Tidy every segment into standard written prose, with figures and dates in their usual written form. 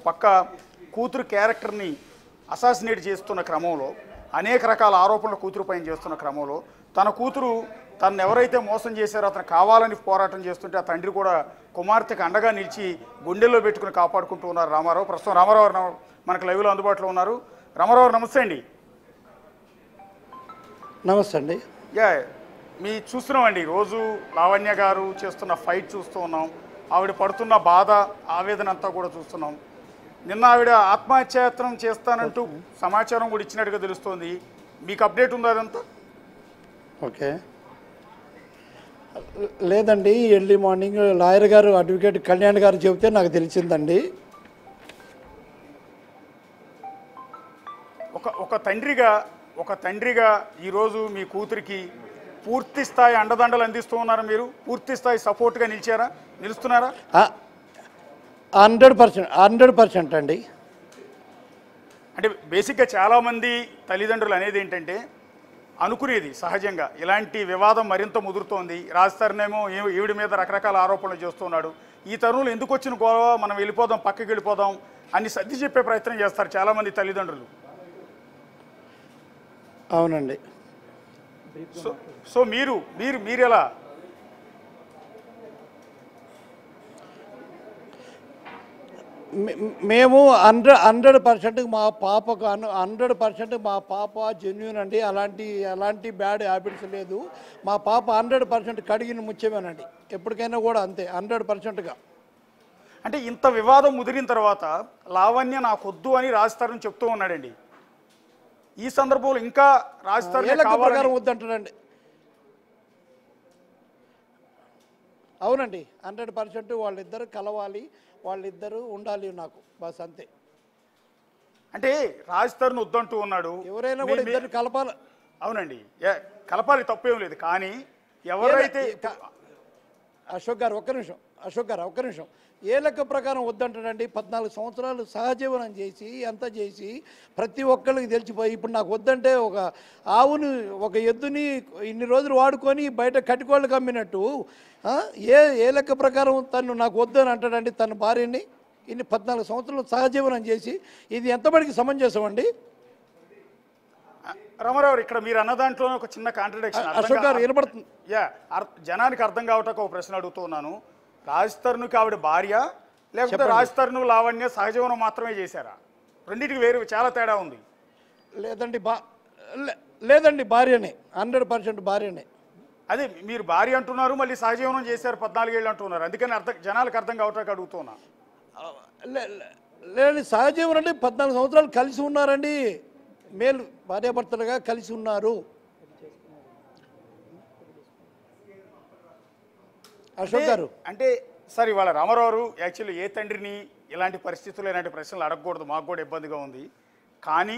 పక్క కూతురు క్యారెక్టర్ని అసాసినేట్ చేస్తున్న క్రమంలో అనేక రకాల ఆరోపణలు కూతురు పైన చేస్తున్న క్రమంలో తన కూతురు తను ఎవరైతే మోసం చేశారో అతను కావాలని పోరాటం చేస్తుంటే ఆ తండ్రి కూడా కుమార్తెకు అండగా నిలిచి గుండెల్లో పెట్టుకుని కాపాడుకుంటూ ఉన్నారు రామారావు. ప్రస్తుతం రామారావు మనకు లైవ్లో అందుబాటులో ఉన్నారు. రామారావు నమస్తే అండి. నమస్తే అండి. మీ చూస్తున్నామండి రోజు లావణ్య గారు చేస్తున్న ఫైట్ చూస్తూ ఉన్నాం, ఆవిడ పడుతున్న బాధ ఆవేదన అంతా కూడా చూస్తున్నాం. నిన్న ఆవిడ ఆత్మహత్యాయత్నం చేస్తానంటూ సమాచారం కూడా ఇచ్చినట్టుగా తెలుస్తోంది. మీకు అప్డేట్ ఉందా అదంతా? ఓకే, లేదండి, ఎర్లీ మార్నింగ్ లాయర్ గారు అడ్వకేట్ కళ్యాణ్ గారు చెబితే నాకు తెలిసిందండి. ఒక తండ్రిగా ఈరోజు మీ కూతురికి పూర్తి స్థాయి అండదండలు అందిస్తూ ఉన్నారు. మీరు పూర్తి స్థాయి సపోర్ట్గా నిలుస్తున్నారా? 100% అండి. అంటే బేసిక్గా చాలామంది తల్లిదండ్రులు అనేది ఏంటంటే అనుకునేది సహజంగా ఇలాంటి వివాదం మరింత ముదురుతోంది. రాజస్థానేమో ఈవిడి మీద రకరకాల ఆరోపణలు చేస్తున్నాడు, ఈ తరుణంలో ఎందుకు వచ్చిన గొడవ, మనం వెళ్ళిపోదాం, పక్కకి వెళ్ళిపోదాం అని సర్ది చెప్పే ప్రయత్నం చేస్తారు చాలామంది తల్లిదండ్రులు. అవునండి. సో మీరు ఎలా? మేము 100% మా పాపకు 100% మా పాప జెన్యూన్ అండి. అలాంటి బ్యాడ్ హ్యాబిట్స్ లేదు. మా పాప 100% కడిగిన ముత్యమేనండి. ఎప్పటికైనా కూడా అంతే, 100%గా. అంటే ఇంత వివాదం ముదిరిన తర్వాత లావణ్య నాకొద్దు అని రాజస్థాన్ చెప్తూ ఉన్నాడండి. ఈ సందర్భంలో ఇంకా రాజస్థాన్ ప్రకారం వద్దంటాడండి. అవునండి, 100% వాళ్ళిద్దరు కలవాలి, వాళ్ళిద్దరూ ఉండాలి నాకు, బస్ అంతే. అంటే రాజస్థాన్ వద్దంటూ ఉన్నాడు, ఎవరైనా కూడా ఇద్దరు కలపాలి. అవునండి, కలపాలి, తప్పేం లేదు. కానీ ఎవరైతే అశోక్ గారు ఒక్క నిమిషం ఏ లెక్క ప్రకారం వద్దంటాడండి? 14 సంవత్సరాలు సహజీవనం చేసి అంతా చేసి ప్రతి ఒక్కళ్ళకి తెలిసిపోయి ఇప్పుడు నాకు వద్దంటే ఒక ఆవుని, ఒక ఎద్దుని ఇన్ని రోజులు వాడుకొని బయట కట్టుకోళ్ళకి అమ్మినట్టు ఏ లెక్క ప్రకారం తను నాకు వద్దు అని అంటాడండి? తన భార్యని ఇన్ని 14 సంవత్సరాలు సహజీవనం చేసి ఇది ఎంతమందికి సమంజసం అండి? రామారావు, ఇక్కడ మీరు అన్న దాంట్లో ఒక చిన్న కాంట్రడిక్షన్ అశోక్ గారు వినపడుతుంది. జనానికి అర్థం కావటానికి ఒక ప్రశ్న అడుగుతూ ఉన్నాను. రాజస్థాన్కి ఆవిడ భార్య, లేకపోతే రాజస్థాన్ లావణ్య సహజీవనం మాత్రమే చేశారా? రెండింటికి వేరు చాలా తేడా ఉంది. లేదండి భార్యనే, 100% భార్యనే. అదే మీరు భార్య అంటున్నారు, మళ్ళీ సహజీవనం చేశారు 14 ఏళ్ళు అంటున్నారు. అందుకని జనాలకు అర్థం కావటానికి అడుగుతున్నా. లేదండి, సహజీవనం అంటే 14 సంవత్సరాలు కలిసి ఉన్నారండి, మేలు భార్యాభర్తలుగా కలిసి ఉన్నారు. అశోక్ గారు అంటే సార్, ఇవాళ రామారావు యాక్చువల్లీ ఏ తండ్రిని ఇలాంటి పరిస్థితుల్లో ఇలాంటి ప్రశ్నలు అడగకూడదు, మాకు కూడా ఇబ్బందిగా ఉంది. కానీ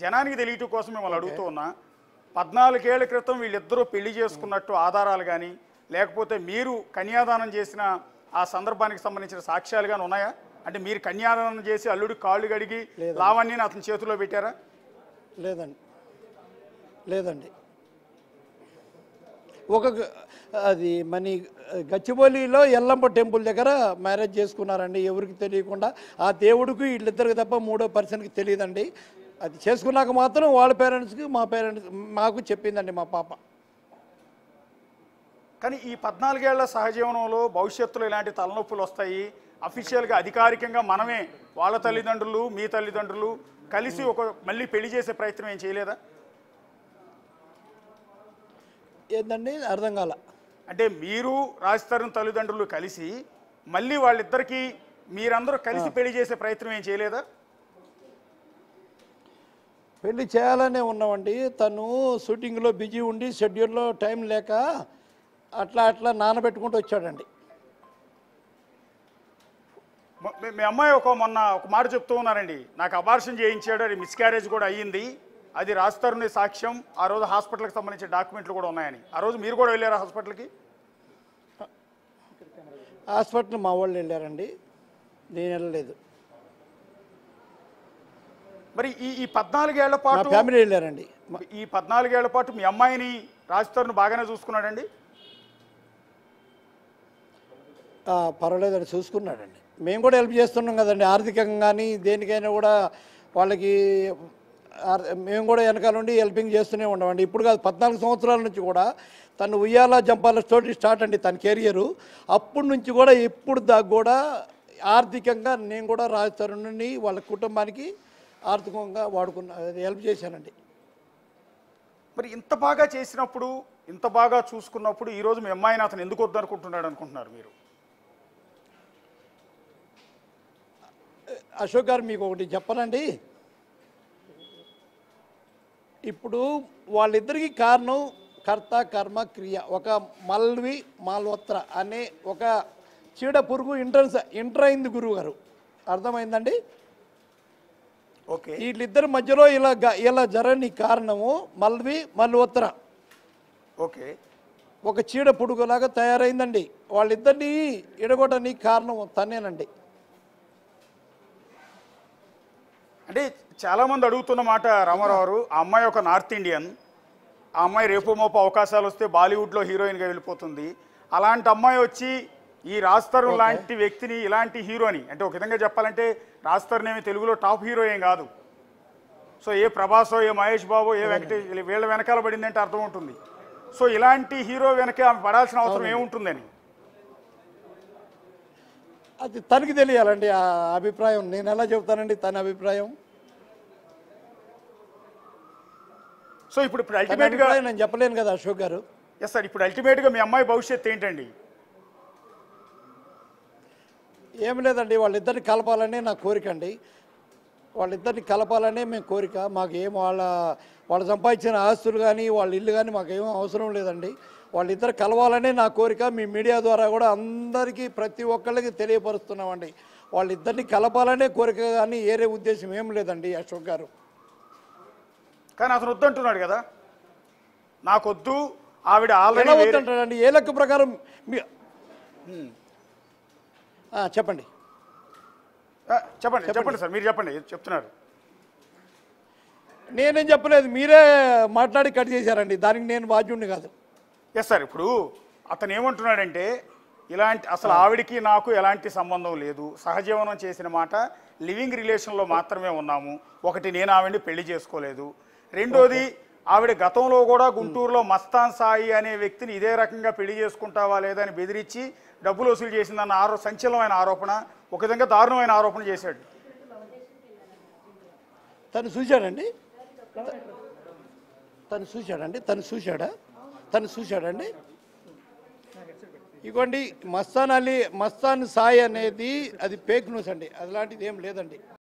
జనానికి తెలియటం కోసం మిమ్మల్ని అడుగుతూ ఉన్నా. 14 ఏళ్ల క్రితం వీళ్ళిద్దరూ పెళ్లి చేసుకున్నట్టు ఆధారాలు కానీ, లేకపోతే మీరు కన్యాదానం చేసిన ఆ సందర్భానికి సంబంధించిన సాక్ష్యాలు కానీ ఉన్నాయా? అంటే మీరు కన్యాదానం చేసి అల్లుడి కాళ్ళు కడిగి లావణ్యని అతని చేతిలో పెట్టారా? లేదండి. అది మన గచ్చిబౌలిలో ఎల్లంప టెంపుల్ దగ్గర మ్యారేజ్ చేసుకున్నారండి, ఎవరికి తెలియకుండా. ఆ దేవుడికి వీళ్ళిద్దరికి తప్ప మూడో పర్సన్కి తెలియదండి. అది చేసుకున్నాక మాత్రం వాళ్ళ పేరెంట్స్కి మాకు చెప్పిందండి మా పాప. కానీ ఈ 14 ఏళ్ల సహజీవనంలో భవిష్యత్తులో ఇలాంటి తలనొప్పులు వస్తాయి. అఫీషియల్గా అధికారికంగా మనమే వాళ్ళ తల్లిదండ్రులు, మీ తల్లిదండ్రులు కలిసి మళ్ళీ పెళ్లి చేసే ప్రయత్నం ఏం చేయలేదా? ఏంటండి, అర్థం కాల. అంటే మీరు రాజస్థాన్ తల్లిదండ్రులు కలిసి మళ్ళీ వాళ్ళిద్దరికి మీరందరూ కలిసి పెళ్లి చేసే ప్రయత్నం ఏం చేయలేదా? పెళ్లి చేయాలనే ఉన్నామండి. తను షూటింగ్లో బిజీ ఉండి షెడ్యూల్లో టైం లేక అట్లా నానబెట్టుకుంటూ వచ్చాడండి. మీ అమ్మాయి మొన్న ఒక మాట చెప్తూ ఉన్నారండి, నాకు అబార్షన్ చేయించాడు, అది మిస్క్యారేజ్ కూడా అయ్యింది, అది రాజస్థాన్ సాక్ష్యం, ఆ రోజు హాస్పిటల్కి సంబంధించిన డాక్యుమెంట్లు కూడా ఉన్నాయని. ఆ రోజు మీరు కూడా వెళ్ళారా హాస్పిటల్కి? హాస్పిటల్ మా వాళ్ళు వెళ్ళారండి, నేను వెళ్ళలేదు. మరి ఈ 14 ఏళ్ల పాటు ఫ్యామిలీ వెళ్ళారండి. ఈ 14 ఏళ్ల పాటు మీ అమ్మాయిని రాజస్థాన్ బాగానే చూసుకున్నాడండి? పర్వాలేదని చూసుకున్నాడండి. మేము కూడా హెల్ప్ చేస్తున్నాం కదండి, ఆర్థికంగా కానీ దేనికైనా కూడా వాళ్ళకి మేము కూడా వెనకాల నుండి హెల్పింగ్ చేస్తూనే ఉండమండి. ఇప్పుడు కాదు, 14 సంవత్సరాల నుంచి కూడా తను ఉయ్యాల జంపాల స్టోరీ స్టార్ట్ అండి తన కెరియరు. అప్పటి నుంచి కూడా ఇప్పుడు దాకా కూడా ఆర్థికంగా నేను కూడా రాజ్ తరుణ్ని వాళ్ళ కుటుంబానికి ఆర్థికంగా హెల్ప్ చేశానండి. మరి ఇంత బాగా చేసినప్పుడు, ఇంత బాగా చూసుకున్నప్పుడు ఈరోజు మీ అమ్మాయిని అతను ఎందుకు వద్దనుకుంటున్నాడు అనుకుంటున్నారు మీరు? అశోక్ గారు మీకు ఒకటి చెప్పనండి, ఇప్పుడు వాళ్ళిద్దరికీ కారణం కర్త కర్మ క్రియ. ఒక మల్వి మాల్హోత్రా అనే ఒక చీడ పురుగు ఎంటర్ అయింది గురువు గారు, అర్థమైందండి? ఓకే, వీళ్ళిద్దరి మధ్యలో ఇలా జరగని కారణము మల్వి మాల్హోత్రా ఓకే, ఒక చీడ పురుగులాగా తయారైందండి. వాళ్ళిద్దరినీ ఎడగొట్టని కారణం తనేనండి. అంటే చాలామంది అడుగుతున్న మాట రామారావు గారు, ఆ అమ్మాయి ఒక నార్త్ ఇండియన్, ఆ అమ్మాయి రేపు మోపు అవకాశాలు వస్తే బాలీవుడ్లో హీరోయిన్గా వెళ్ళిపోతుంది. అలాంటి అమ్మాయి వచ్చి ఈ రాజ్ తరుణ్ లాంటి వ్యక్తిని, ఇలాంటి హీరోని, అంటే ఒక విధంగా చెప్పాలంటే రాజ్ తరుణ్ ఏమి తెలుగులో టాప్ హీరో ఏం కాదు. సో ఏ ప్రభాసో, ఏ మహేష్ బాబు, ఏ వెంకటేష్ వీళ్ళ వెనకాల పడిందంటే అర్థం ఉంటుంది. సో ఇలాంటి హీరో వెనక ఆమె పడాల్సిన అవసరం ఏముంటుందని అది తనకి తెలియాలండి. ఆ అభిప్రాయం నేను ఎలా చెబుతానండి, తన అభిప్రాయం. సో ఇప్పుడు అల్టిమేట్గా నేను చెప్పలేను కదా అశోక్ గారు. ఎస్ సార్, ఇప్పుడు అల్టిమేట్గా మీ అమ్మాయి భవిష్యత్తు ఏంటండి? ఏం లేదండి, వాళ్ళిద్దరిని కలపాలనే నా కోరిక అండి. వాళ్ళిద్దరిని కలపాలనే మేము కోరిక. మాకేం వాళ్ళు సంపాదించిన ఆస్తులు కానీ వాళ్ళ ఇల్లు కానీ మాకేమో అవసరం లేదండి. వాళ్ళిద్దరు కలవాలనే నా కోరిక. మీ మీడియా ద్వారా కూడా అందరికీ ప్రతి ఒక్కళ్ళకి తెలియపరుస్తున్నామండి. వాళ్ళిద్దరిని కలపాలనే కోరిక కానీ వేరే ఉద్దేశం ఏం లేదండి అశోక్ గారు. కానీ అతను వద్దంటున్నాడు కదా, నాకొద్దు, ఆవిడ ఎలా ఆల్రెడీ వద్దంటాడండి? ఏ లెక్క ప్రకారం చెప్పండి చెప్పండి చెప్పండి సార్, మీరు చెప్పండి, చెప్తున్నారు. నేనేం చెప్పలేదు, మీరే మాట్లాడి కట్ చేశారండి, దానికి నేను బాధ్యుడిని కాదు. ఎస్ సార్, ఇప్పుడు అతను ఏమంటున్నాడంటే ఇలాంటి అసలు ఆవిడికి నాకు ఎలాంటి సంబంధం లేదు, సహజీవనం చేసిన మాట, లివింగ్ రిలేషన్లో మాత్రమే ఉన్నాము. ఒకటి, నేను ఆవిడని పెళ్లి చేసుకోలేదు. రెండోది, ఆవిడ గతంలో కూడా గుంటూరులో మస్తాన్ సాయి అనే వ్యక్తిని ఇదే రకంగా పెళ్లి చేసుకుంటావా లేదా అని బెదిరించి డబ్బులు వసూలు చేసిందన్న సంచలనమైన ఆరోపణ, ఒక విధంగా దారుణమైన ఆరోపణ చేశాడు. తను చూశాడండి, తను చూశాడండి. ఇగోండి, మస్తాన్ సాయి అనేది అది ఫేక్ న్యూస్ అండి, అలాంటిది ఏం లేదండి.